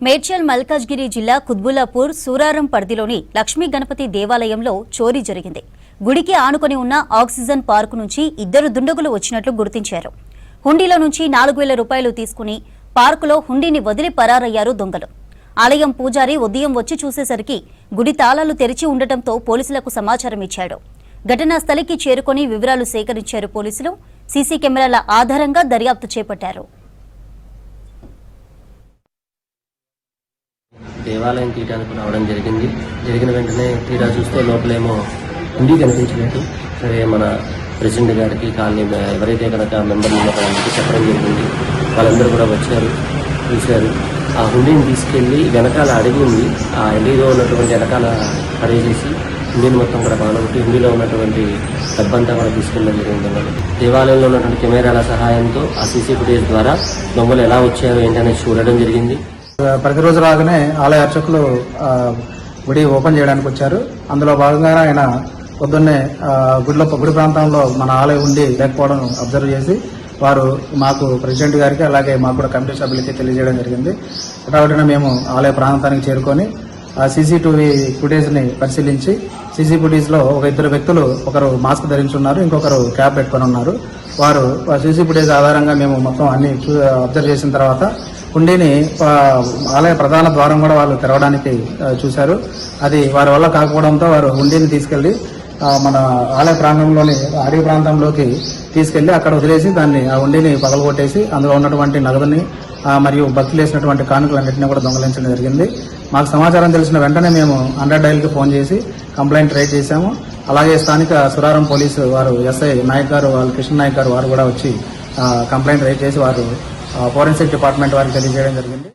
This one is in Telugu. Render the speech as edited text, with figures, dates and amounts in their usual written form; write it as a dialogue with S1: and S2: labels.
S1: మేడ్చల్ మల్కాజ్గిరి జిల్లా కుత్బుల్లాపూర్ సూరారం పరిధిలోని లక్ష్మీ గణపతి దేవాలయంలో చోరీ జరిగింది. గుడికి ఆనుకొని ఉన్న ఆక్సిజన్ పార్కు నుంచి ఇద్దరు దుండగులు వచ్చినట్లు గుర్తించారు. హుండీలో నుంచి 4,000 రూపాయలు తీసుకుని పార్కులో హుండీని వదిలి పరారయ్యారు దొంగలు. ఆలయం పూజారి ఉదయం వచ్చి చూసేసరికి గుడి తాళాలు తెరిచి ఉండటంతో పోలీసులకు సమాచారం ఇచ్చాడు. ఘటనా స్థలికి చేరుకొని వివరాలు సేకరించారు పోలీసులు. సీసీ కెమెరాల ఆధారంగా దర్యాప్తు చేపట్టారు.
S2: దేవాలయం తీయడానికి రావడం జరిగింది. జరిగిన వెంటనే తీరా చూస్తే లోపలేమో హుండీ కనిపించినట్టు సరే మన ప్రెసిడెంట్ గారికి కాలనీ ఎవరైతే కనుక మెంబర్లు ఉన్నారో చెప్పడం జరిగింది. వాళ్ళందరూ కూడా వచ్చారు, చూశారు. ఆ హుండీని తీసుకెళ్లి వెనకాల అడిగి ఉంది, ఆ ఎల్ఈలో ఉన్నటువంటి వెనకాల పడేసేసి హుండీని మొత్తం కూడా పగలగొట్టి హుండీలో ఉన్నటువంటి డబ్బంతా కూడా తీసుకెళ్ళడం జరిగింది. దేవాలయంలో ఉన్నటువంటి కెమెరాల సహాయంతో ఆ సీసీ ఫుటేజ్ ద్వారా దొంగలు ఎలా వచ్చారో ఏంటనేది చూడడం జరిగింది.
S3: ప్రతిరోజు రాగానే ఆలయ అర్చకులు గుడి ఓపెన్ చేయడానికి వచ్చారు. అందులో భాగంగానే ఆయన పొద్దున్నే గుడి ప్రాంతంలో మన ఆలయం ఉండి లేకపోవడం అబ్జర్వ్ చేసి వారు మాకు ప్రెసిడెంట్ గారికి అలాగే మాకు కూడా కమిటీ సభ్యులకి తెలియజేయడం జరిగింది. హఠాత్తుగా మేము ఆలయ ప్రాంతానికి చేరుకొని ఆ సీసీటీవీ ఫుటేజ్ని పరిశీలించి సీసీ ఫుటేజ్లో ఇద్దరు వ్యక్తులు, ఒకరు మాస్క్ ధరించున్నారు, ఇంకొకరు క్యాప్ పెట్టుకొని ఉన్నారు. వారు సీసీ ఫుటేజ్ ఆధారంగా మేము మొత్తం అన్ని అబ్జర్వ్ చేసిన తర్వాత హుండీని ఆలయ ప్రధాన ద్వారం కూడా వాళ్ళు తెరవడానికి చూశారు. అది వారి వల్ల కాకపోవడంతో వారు హుండీని తీసుకెళ్లి మన ఆలయ ప్రాంతంలోని అడవి ప్రాంతంలోకి తీసుకెళ్లి అక్కడ వదిలేసి ఆ హుండీని పగలగొట్టేసి అందులో ఉన్నటువంటి నగదుని మరియు భక్తులు వేసినటువంటి కానుకలన్నింటినీ కూడా దొంగలించడం జరిగింది. మాకు సమాచారం తెలిసిన వెంటనే మేము 100 డైల్కి ఫోన్ చేసి కంప్లైంట్ రైజ్ చేశాము. అలాగే స్థానిక సురారం పోలీసు వారు ఎస్ఐ నాయక్ గారు, వాళ్ళు కృష్ణ నాయక్ గారు వారు కూడా వచ్చి కంప్లైంట్ రైజ్ చేసి వారు ఫోరెన్సిక్ డిపార్ట్మెంట్ వారికి తెలియజేయడం జరిగింది.